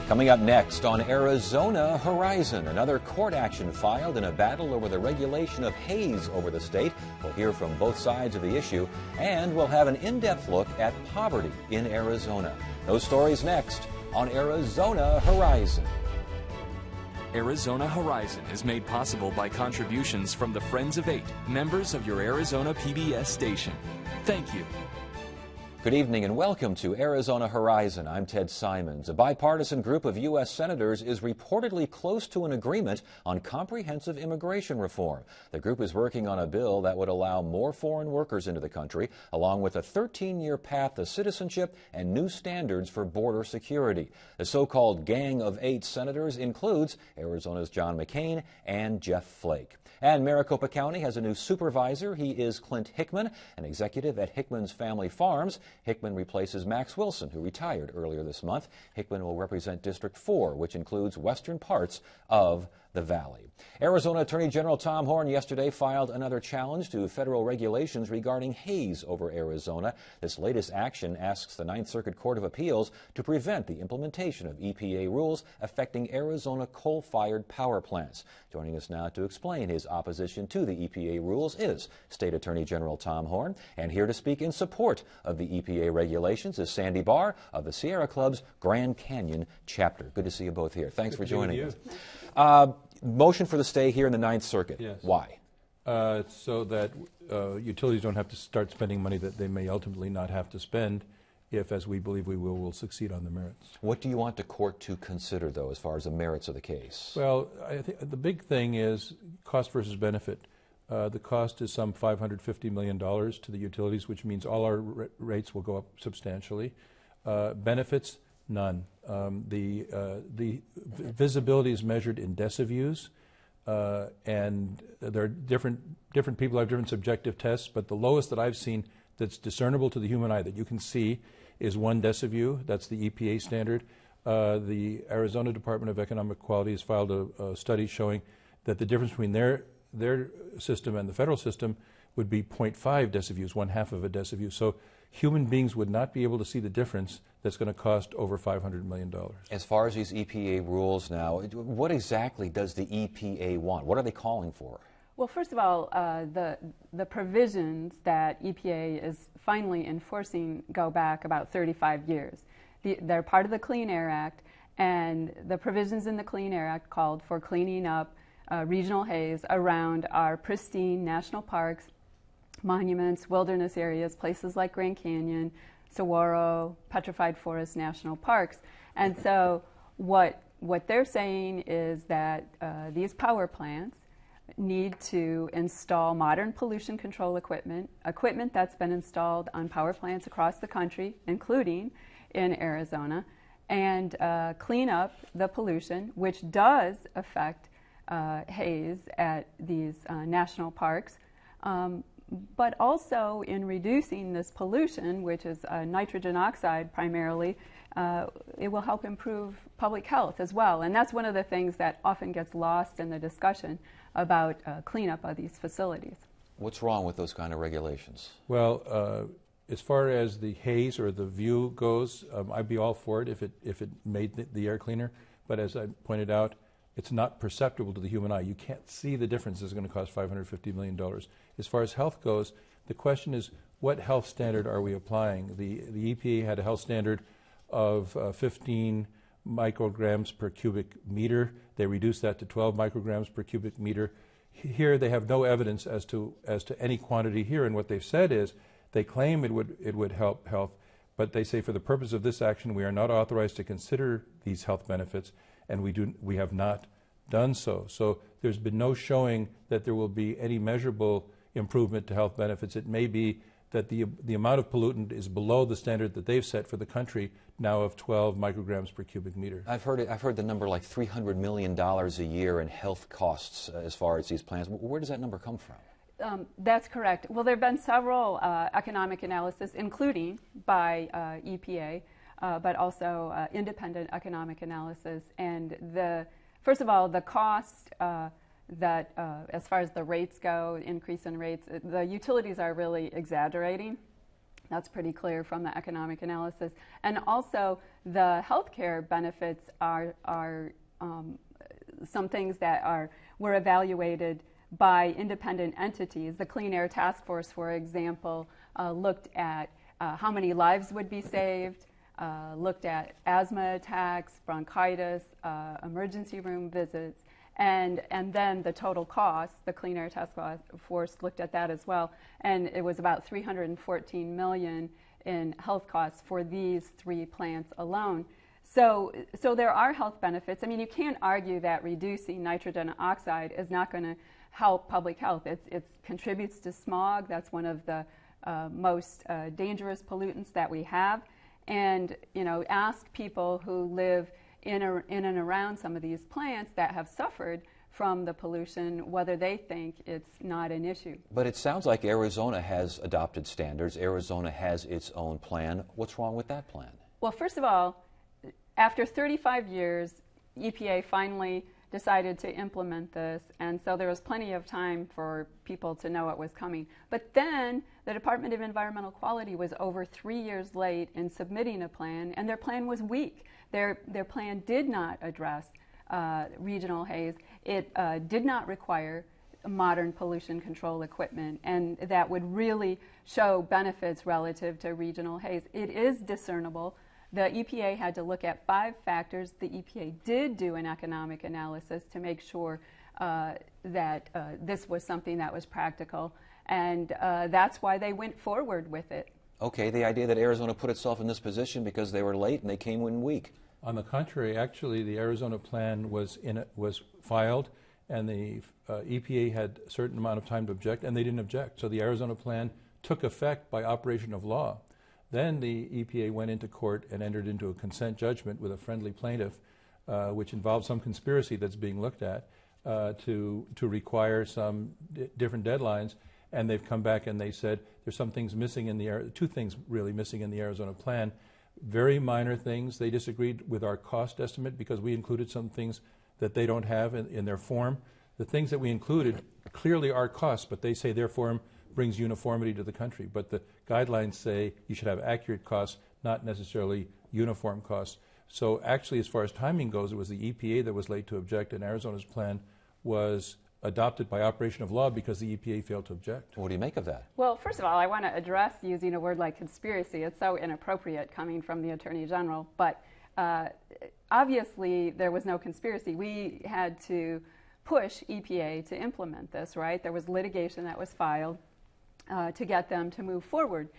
Coming up next on Arizona Horizon, another court action filed in a battle over the regulation of haze over the state. We'll hear from both sides of the issue, and we'll have an in-depth look at poverty in Arizona. Those stories next on Arizona Horizon. Arizona Horizon is made possible by contributions from the Friends of Eight, members of your Arizona PBS station. Thank you. Good evening and welcome to Arizona Horizon. I'm Ted Simons. A bipartisan group of U.S. senators is reportedly close to an agreement on comprehensive immigration reform. The group is working on a bill that would allow more foreign workers into the country, along with a 13-year path to citizenship and new standards for border security. The so-called Gang of Eight senators includes Arizona's John McCain and Jeff Flake. And Maricopa County has a new supervisor. He is Clint Hickman, an executive at Hickman's Family Farms. Hickman replaces Max Wilson, who retired earlier this month. Hickman will represent District 4, which includes western parts of the valley. Arizona Attorney General Tom Horne yesterday filed another challenge to federal regulations regarding haze over Arizona. This latest action asks the Ninth Circuit Court of Appeals to prevent the implementation of EPA rules affecting Arizona coal-fired power plants. Joining us now to explain his opposition to the EPA rules is State Attorney General Tom Horne, and here to speak in support of the EPA regulations is Sandy Barr of the Sierra Club's Grand Canyon chapter. Good to see you both here. Thanks for joining us. Motion for the stay here in the Ninth Circuit. Yes. Why? So that utilities don't have to start spending money that they may ultimately not have to spend if, as we believe we will succeed on the merits. What do you want the court to consider, though, as far as the merits of the case? Well, I think the big thing is cost versus benefit. The cost is some $550 million to the utilities, which means all our rates will go up substantially. Benefits, none. The visibility is measured in deciviews, and there are different people have different subjective tests, but the lowest that I've seen that's discernible to the human eye that you can see is 1 deciview. That's the EPA standard. The Arizona Department of Economic Quality has filed a study showing that the difference between their system and the federal system would be 0.5 deciviews, 1/2 of a deciview. So human beings would not be able to see the difference that's going to cost over $500 million. As far as these EPA rules now, what exactly does the EPA want? What are they calling for? Well, first of all, the provisions that EPA is finally enforcing go back about 35 years. They're part of the Clean Air Act, and the provisions in the Clean Air Act called for cleaning up regional haze around our pristine national parks, monuments, wilderness areas, places like Grand Canyon, Saguaro, Petrified Forest National Parks. And so what they're saying is that these power plants need to install modern pollution control equipment that's been installed on power plants across the country, including in Arizona, and clean up the pollution, which does affect haze at these national parks. But also in reducing this pollution, which is nitrogen oxide primarily, it will help improve public health as well. And that's one of the things that often gets lost in the discussion about cleanup of these facilities. What's wrong with those kind of regulations? Well, as far as the haze or the view goes, I'd be all for it if it made the air cleaner. But as I pointed out, it's not perceptible to the human eye. You can't see the difference. It's going to cost $550 million. As far as health goes, the question is, what health standard are we applying? The EPA had a health standard of 15 micrograms per cubic meter. They reduced that to 12 micrograms per cubic meter. Here they have no evidence as to any quantity here, and what they've said is they claim it would help health, but they say for the purpose of this action we are not authorized to consider these health benefits, and we have not done so. So there's been no showing that there will be any measurable improvement to health benefits. It may be that the amount of pollutant is below the standard that they've set for the country now of 12 micrograms per cubic meter. I've heard the number like $300 million a year in health costs as far as these plants. Where does that number come from? That's correct. Well, there have been several economic analysis, including by EPA, but also independent economic analysis. And first of all, the cost that as far as the rates go, increase in rates, the utilities are really exaggerating. That's pretty clear from the economic analysis. And also, the healthcare benefits are some things that were evaluated by independent entities. The Clean Air Task Force, for example, looked at how many lives would be saved, looked at asthma attacks, bronchitis, emergency room visits, and then the total cost. The Clean Air Task Force looked at that as well, and it was about $314 million in health costs for these 3 plants alone. So there are health benefits. I mean, you can't argue that reducing nitrogen oxide is not going to help public health. It contributes to smog. That's one of the most dangerous pollutants that we have. And ask people who live in and around some of these plants that have suffered from the pollution whether they think it's not an issue. But it sounds like Arizona has adopted standards. Arizona has its own plan. What's wrong with that plan? Well, first of all, after 35 years, EPA finally decided to implement this, and so there was plenty of time for people to know it was coming. But then the Department of Environmental Quality was over 3 years late in submitting a plan, and their plan was weak. Their plan did not address regional haze. It did not require modern pollution control equipment, and that would really show benefits relative to regional haze. It is discernible. The EPA had to look at 5 factors. The EPA did do an economic analysis to make sure that this was something that was practical, and that's why they went forward with it. Okay, the idea that Arizona put itself in this position because they were late and they came in weak. On the contrary, actually, the Arizona plan was filed, and the EPA had a certain amount of time to object, and they didn't object. So the Arizona plan took effect by operation of law. Then the EPA went into court and entered into a consent judgment with a friendly plaintiff, which involved some conspiracy that's being looked at to require some different deadlines. And they've come back and they said there's some things missing in the 2 things really missing in the Arizona plan. Very minor things. They disagreed with our cost estimate because we included some things that they don't have in their form. The things that we included clearly are costs, but they say their form brings uniformity to the country. But the guidelines say you should have accurate costs, not necessarily uniform costs. So actually, as far as timing goes, it was the EPA that was late to object, and Arizona's plan was adopted by operation of law because the EPA failed to object. What do you make of that? Well, first of all, I want to address using a word like conspiracy. It's so inappropriate coming from the Attorney General. But obviously, there was no conspiracy. We had to push EPA to implement this, right? There was litigation that was filed to get them to move forward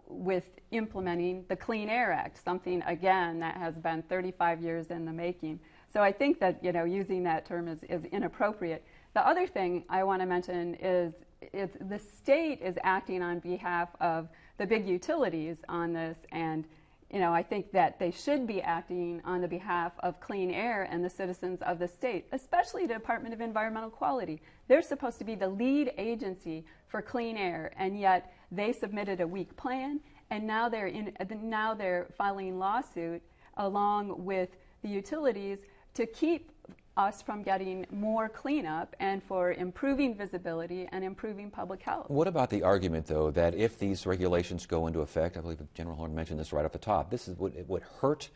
with implementing the Clean Air Act, something, again, that has been 35 years in the making. So I think that using that term is inappropriate. The other thing I want to mention is the state is acting on behalf of the big utilities on this, and I think that they should be acting on the behalf of clean air and the citizens of the state, especially the Department of Environmental Quality. They're supposed to be the lead agency for clean air, and yet they submitted a weak plan, and now they're filing lawsuit along with the utilities to keep us from getting more cleanup and for improving visibility and improving public health. What about the argument, though, that if these regulations go into effect, I believe General Horn mentioned this right off the top, it would hurt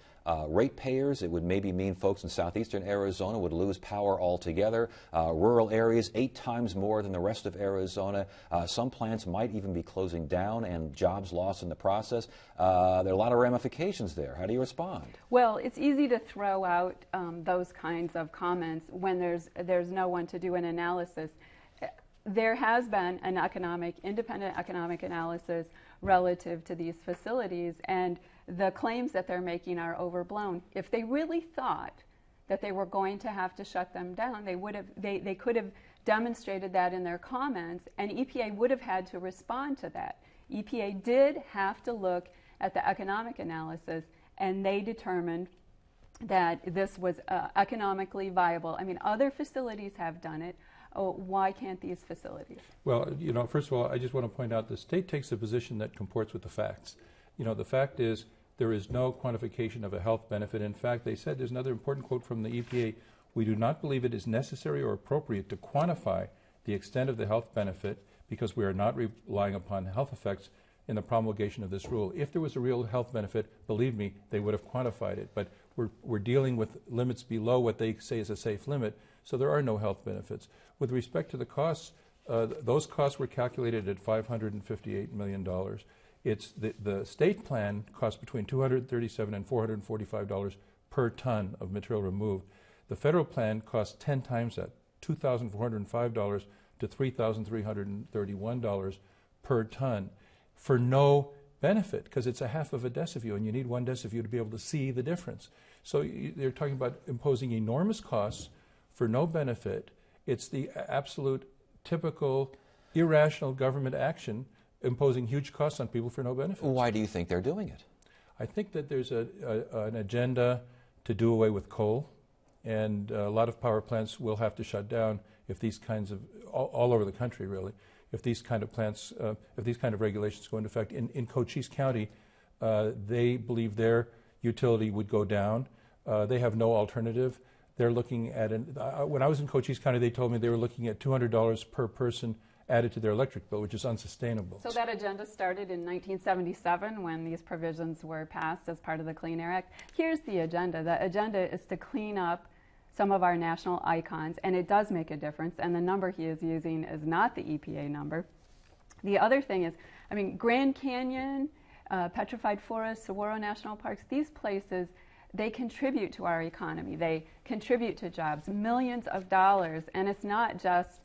ratepayers. It would maybe mean folks in southeastern Arizona would lose power altogether. Rural areas 8 times more than the rest of Arizona. Some plants might even be closing down and jobs lost in the process. There are a lot of ramifications there. How do you respond? Well, it's easy to throw out those kinds of comments when there's no one to do an analysis. There has been an independent economic analysis relative to these facilities, and the claims that they're making are overblown. If they really thought that they were going to have to shut them down, they could have demonstrated that in their comments, and EPA would have had to respond to that. EPA did have to look at the economic analysis, and they determined that this was economically viable. I mean, other facilities have done it. Why can't these facilities? Well, first of all, I just want to point out the state takes a position that comports with the facts. The fact is there is no quantification of a health benefit. In fact, they said, there's another important quote from the EPA, we do not believe it is necessary or appropriate to quantify the extent of the health benefit because we are not relying upon health effects in the promulgation of this rule. If there was a real health benefit, believe me, they would have quantified it. But we're dealing with limits below what they say is a safe limit, so there are no health benefits. With respect to the costs, those costs were calculated at $558 million. It's the state plan costs between $237 and $445 per ton of material removed. The federal plan costs 10 times that, $2,405 to $3,331 per ton, for no benefit, because it's a half of a deciview, and you need 1 deciview to be able to see the difference. So they're talking about imposing enormous costs for no benefit. It's the absolute typical irrational government action, imposing huge costs on people for no benefit. Why do you think they're doing it? I think that there's an agenda to do away with coal, and a lot of power plants will have to shut down if these kinds of, all over the country really, if these kind of plants, if these kind of regulations go into effect. In Cochise County, they believe their utility would go down. They have no alternative. They're looking at, when I was in Cochise County, they told me they were looking at $200 per person added to their electric bill, which is unsustainable. So that agenda started in 1977 when these provisions were passed as part of the Clean Air Act. Here's the agenda. The agenda is to clean up some of our national icons, and it does make a difference, and the number he is using is not the EPA number. The other thing is, I mean, Grand Canyon, Petrified Forest, Saguaro National Parks, these places, they contribute to our economy. They contribute to jobs, millions of dollars, and it's not just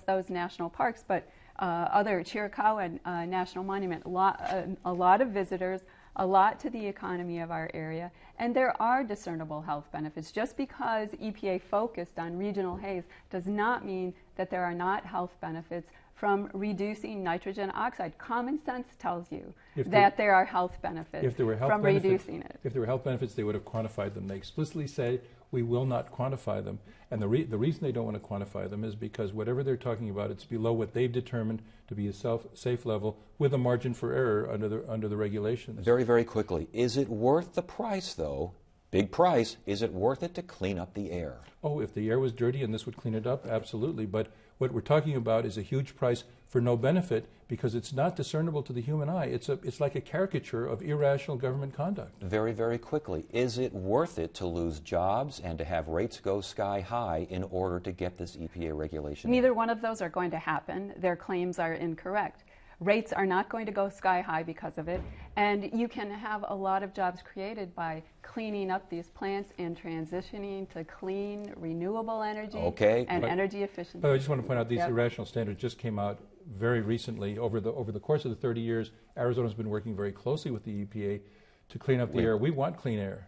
those national parks, but other Chiricahua National Monument, a lot of visitors, a lot to the economy of our area, and there are discernible health benefits. Just because EPA focused on regional haze does not mean that there are not health benefits from reducing nitrogen oxide. Common sense tells you that there are health benefits from reducing it. If there were health benefits, they would have quantified them. They explicitly say we will not quantify them. And the reason they don't want to quantify them is because whatever they're talking about, it's below what they've determined to be a safe level with a margin for error under the regulations. Very, very quickly, is it worth the price, though? Big price. Is it worth it to clean up the air? Oh, if the air was dirty and this would clean it up, absolutely. But what we're talking about is a huge price for no benefit because it's not discernible to the human eye. It's like a caricature of irrational government conduct. Very, very quickly, is it worth it to lose jobs and to have rates go sky high in order to get this EPA regulation? Neither one of those are going to happen. Their claims are incorrect. Rates are not going to go sky high because of it, and you can have a lot of jobs created by cleaning up these plants and transitioning to clean, renewable energy and energy efficiency. But I just want to point out these irrational standards just came out very recently. Over the course of the 30 years, Arizona's been working very closely with the EPA to clean up the air. We want clean air.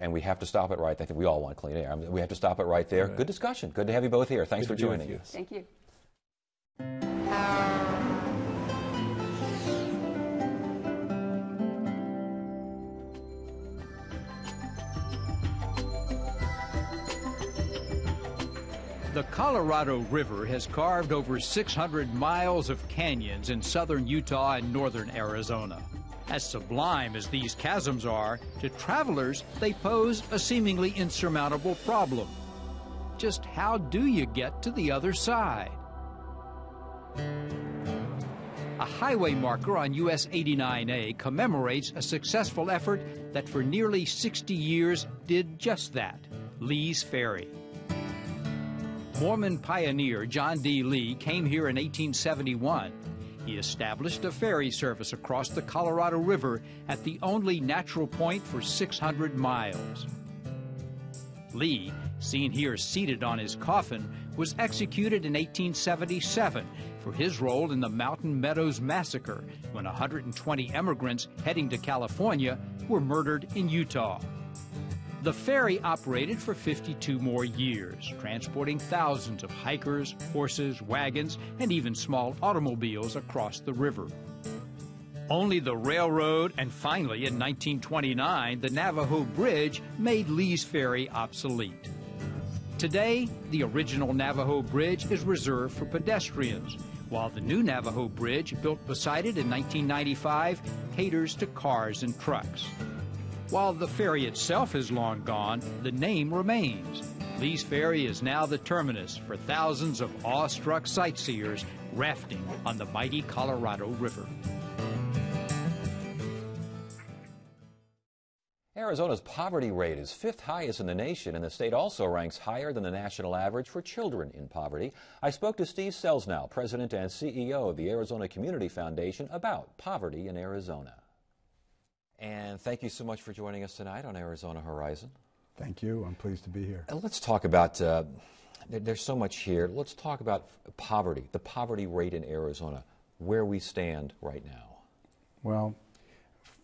And we have to stop it right. I think we all want clean air. I mean, we have to stop it right there. Good discussion. Good to have you both here. Thanks for joining us. Thank you. The Colorado River has carved over 600 miles of canyons in southern Utah and northern Arizona. As sublime as these chasms are, to travelers, they pose a seemingly insurmountable problem. Just how do you get to the other side? A highway marker on US 89A commemorates a successful effort that for nearly 60 years did just that, Lee's Ferry. Mormon pioneer John D. Lee came here in 1871. He established a ferry service across the Colorado River at the only natural point for 600 miles. Lee, seen here seated on his coffin, was executed in 1877 for his role in the Mountain Meadows Massacre, when 120 immigrants heading to California were murdered in Utah. The ferry operated for 52 more years, transporting thousands of hikers, horses, wagons, and even small automobiles across the river. Only the railroad and finally in 1929, the Navajo Bridge made Lee's Ferry obsolete. Today, the original Navajo Bridge is reserved for pedestrians, while the new Navajo Bridge, built beside it in 1995, caters to cars and trucks. While the ferry itself is long gone, the name remains. Lee's Ferry is now the terminus for thousands of awestruck sightseers rafting on the mighty Colorado River. Arizona's poverty rate is 5th highest in the nation, and the state also ranks higher than the national average for children in poverty. I spoke to Steve Selznow, president and CEO of the Arizona Community Foundation, about poverty in Arizona. And thank you so much for joining us tonight on Arizona Horizon. Thank you. I'm pleased to be here. Let's talk about, there's so much here. Let's talk about poverty, the poverty rate in Arizona, where we stand right now. Well,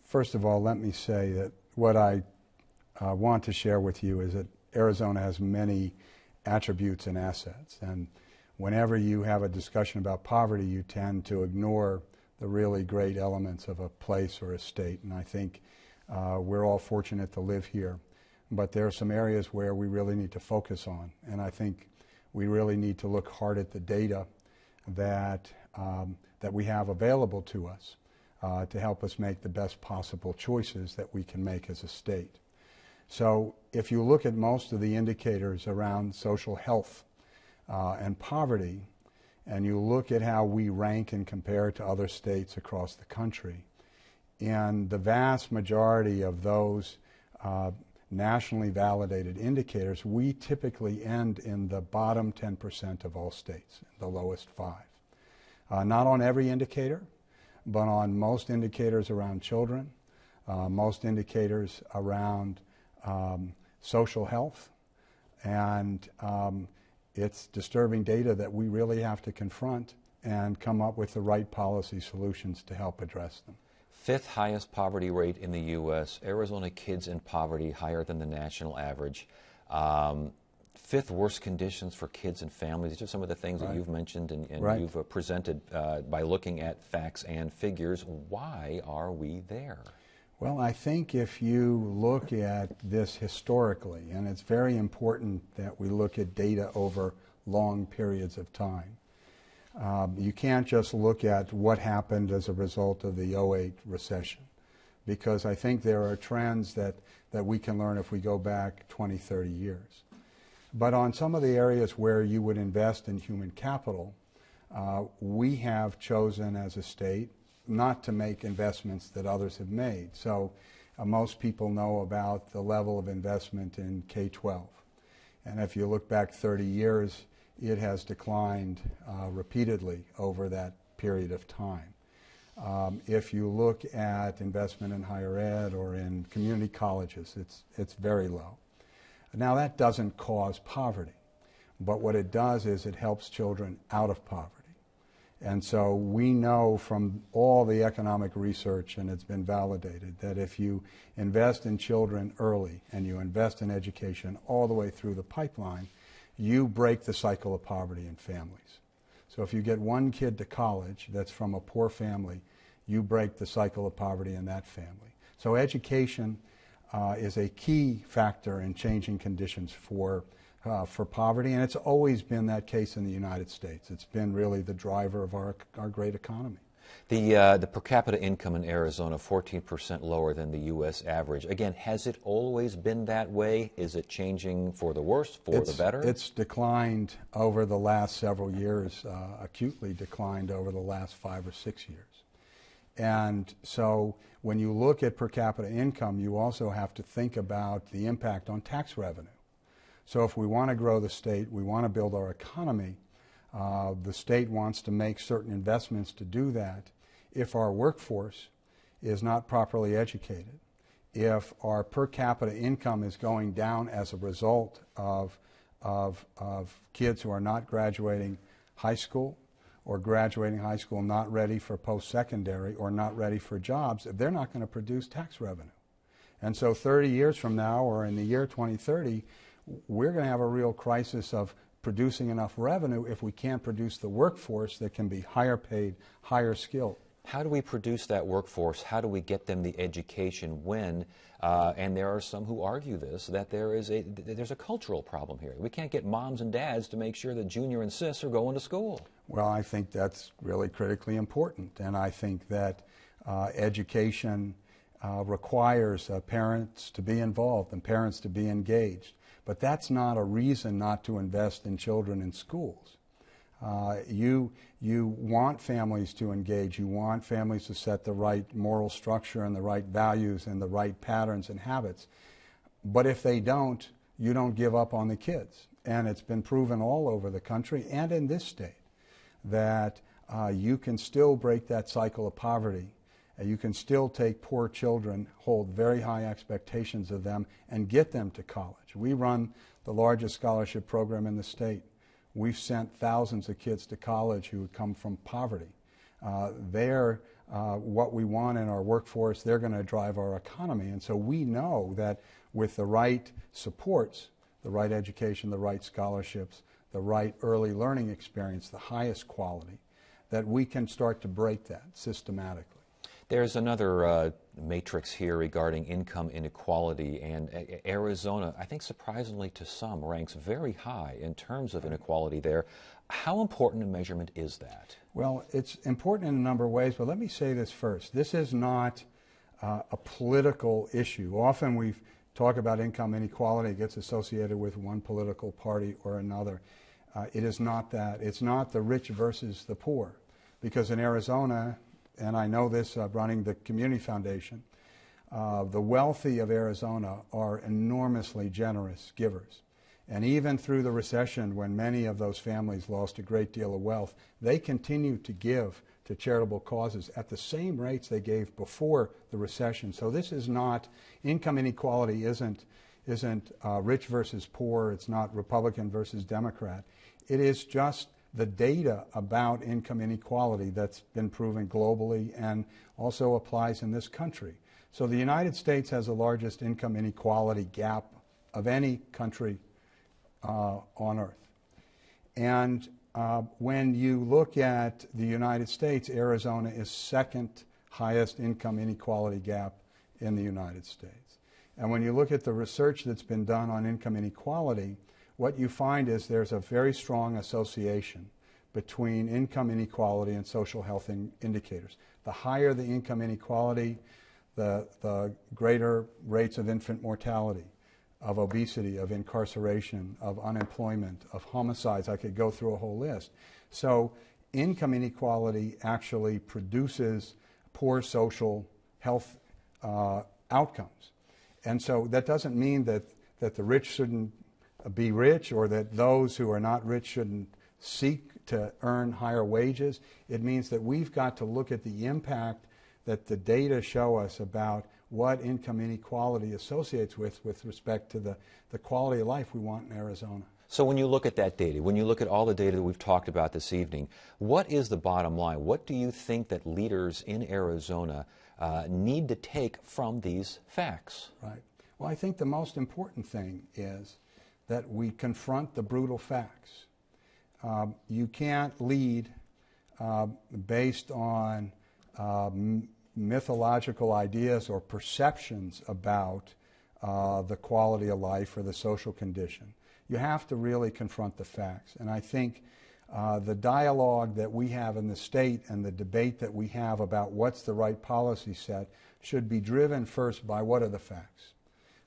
first of all, let me say that what I want to share with you is that Arizona has many attributes and assets. And whenever you have a discussion about poverty, you tend to ignore the really great elements of a place or a state. And I think we're all fortunate to live here. But there are some areas where we really need to focus on. And I think we really need to look hard at the data that we have available to us to help us make the best possible choices that we can make as a state. So if you look at most of the indicators around social health and poverty, and you look at how we rank and compare to other states across the country, in the vast majority of those nationally validated indicators, we typically end in the bottom 10% of all states, the lowest 5. Not on every indicator, but on most indicators around children, most indicators around social health, and it's disturbing data that we really have to confront and come up with the right policy solutions to help address them. 5th highest poverty rate in the U.S., Arizona kids in poverty higher than the national average. 5th worst conditions for kids and families. These are some of the things that you've mentioned and you've presented by looking at facts and figures. Why are we there? Well, I think if you look at this historically, and it's very important that we look at data over long periods of time, you can't just look at what happened as a result of the 08 recession, because I think there are trends that we can learn if we go back 20, 30 years. But on some of the areas where you would invest in human capital, we have chosen as a state not to make investments that others have made. So most people know about the level of investment in K-12. And if you look back 30 years, it has declined repeatedly over that period of time. If you look at investment in higher ed or in community colleges, it's very low. Now, that doesn't cause poverty, but what it does is it helps children out of poverty. And so we know from all the economic research, and it's been validated, that if you invest in children early and you invest in education all the way through the pipeline, you break the cycle of poverty in families. So if you get one kid to college that's from a poor family, you break the cycle of poverty in that family. So education is a key factor in changing conditions for poverty, and it's always been that case in the United States. It's been really the driver of our great economy. The per capita income in Arizona, 14% lower than the U.S. average. Again, has it always been that way? Is it changing for the worse, for the better? It's declined over the last several years, acutely declined over the last 5 or 6 years. And so when you look at per capita income, you also have to think about the impact on tax revenue. So if we want to grow the state, we want to build our economy, the state wants to make certain investments to do that. If our workforce is not properly educated, if our per capita income is going down as a result of kids who are not graduating high school, or graduating high school not ready for post-secondary or not ready for jobs, they're not going to produce tax revenue. And so 30 years from now, or in the year 2030, we're going to have a real crisis of producing enough revenue if we can't produce the workforce that can be higher paid, higher skilled. How do we produce that workforce? How do we get them the education when, and there are some who argue this, that there's a cultural problem here. We can't get moms and dads to make sure that junior and sis are going to school. Well, I think that's really critically important, and I think that education requires parents to be involved and parents to be engaged. But that's not a reason not to invest in children in schools. You want families to engage. You want families to set the right moral structure and the right values and the right patterns and habits. But if they don't, you don't give up on the kids. And it's been proven all over the country and in this state that you can still break that cycle of poverty. You can still take poor children, hold very high expectations of them, and get them to college. We run the largest scholarship program in the state. We've sent thousands of kids to college who come from poverty. They're what we want in our workforce. They're going to drive our economy. And so we know that with the right supports, the right education, the right scholarships, the right early learning experience, the highest quality, that we can start to break that systematically. There's another matrix here regarding income inequality, and Arizona, I think surprisingly to some, ranks very high in terms of inequality there. How important a measurement is that? Well, it's important in a number of ways, but let me say this first. This is not a political issue. Often we talk about income inequality, it gets associated with one political party or another. It is not that. It's not the rich versus the poor, because in Arizona, and I know this running the community foundation, the wealthy of Arizona are enormously generous givers. And even through the recession, when many of those families lost a great deal of wealth, they continue to give to charitable causes at the same rates they gave before the recession. So this is not, income inequality isn't rich versus poor, it's not Republican versus Democrat. It is just the data about income inequality that's been proven globally and also applies in this country. So the United States has the largest income inequality gap of any country on earth. And when you look at the United States, Arizona is second highest income inequality gap in the United States. And when you look at the research that's been done on income inequality, what you find is there's a very strong association between income inequality and social health indicators. The higher the income inequality, the greater rates of infant mortality, of obesity, of incarceration, of unemployment, of homicides. I could go through a whole list. So income inequality actually produces poor social health outcomes. And so that doesn't mean that the rich shouldn't be rich, or that those who are not rich shouldn't seek to earn higher wages. It means that we've got to look at the impact that the data show us about what income inequality associates with respect to the quality of life we want in Arizona. So when you look at that data, when you look at all the data that we've talked about this evening, what is the bottom line? What do you think that leaders in Arizona need to take from these facts? Right. Well, I think the most important thing is that we confront the brutal facts. You can't lead based on mythological ideas or perceptions about the quality of life or the social condition. You have to really confront the facts. And I think the dialogue that we have in the state and the debate that we have about what's the right policy set should be driven first by what are the facts,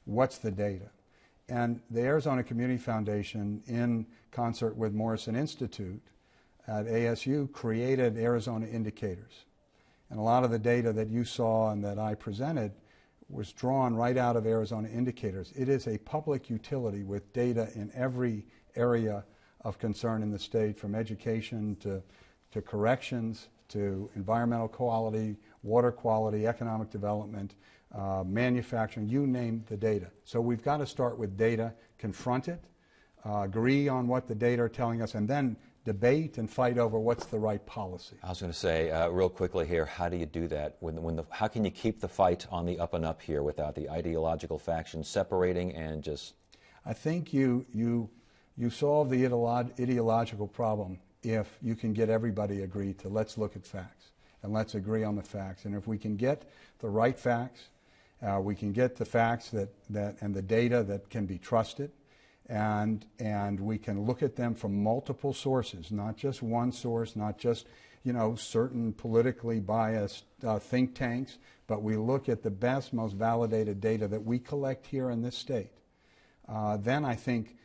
what's the data. And the Arizona Community Foundation, in concert with Morrison Institute at ASU, created Arizona Indicators. And a lot of the data that you saw and that I presented was drawn right out of Arizona Indicators. It is a public utility with data in every area of concern in the state, from education to corrections, to environmental quality, water quality, economic development, manufacturing, you name the data. So we've got to start with data, confront it, agree on what the data are telling us, and then debate and fight over what's the right policy. I was going to say, real quickly here, how do you do that? How can you keep the fight on the up and up here without the ideological factions separating and just... I think you solve the ideological problem if you can get everybody agreed to let's look at facts and let's agree on the facts. And if we can get the right facts, we can get the facts that and the data that can be trusted, and we can look at them from multiple sources, not just one source, not just certain politically biased think tanks, but we look at the best, most validated data that we collect here in this state then I think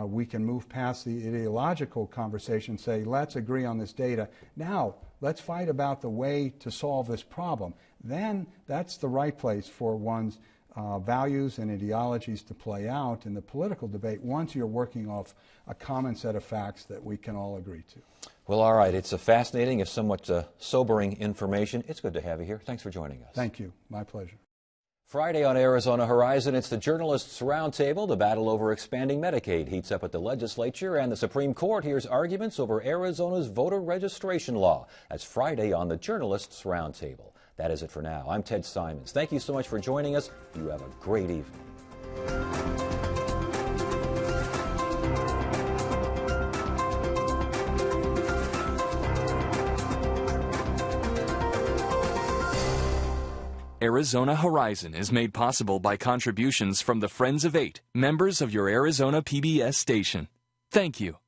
we can move past the ideological conversation, say, let's agree on this data. Now, let's fight about the way to solve this problem. Then that's the right place for one's values and ideologies to play out in the political debate once you're working off a common set of facts that we can all agree to. Well, all right. It's a fascinating, if somewhat sobering information. It's good to have you here. Thanks for joining us. Thank you. My pleasure. Friday on Arizona Horizon, it's the Journalists' Roundtable. The battle over expanding Medicaid heats up at the legislature, and the Supreme Court hears arguments over Arizona's voter registration law. That's Friday on the Journalists' Roundtable. That is it for now. I'm Ted Simons. Thank you so much for joining us. You have a great evening. Arizona Horizon is made possible by contributions from the Friends of 8, members of your Arizona PBS station. Thank you.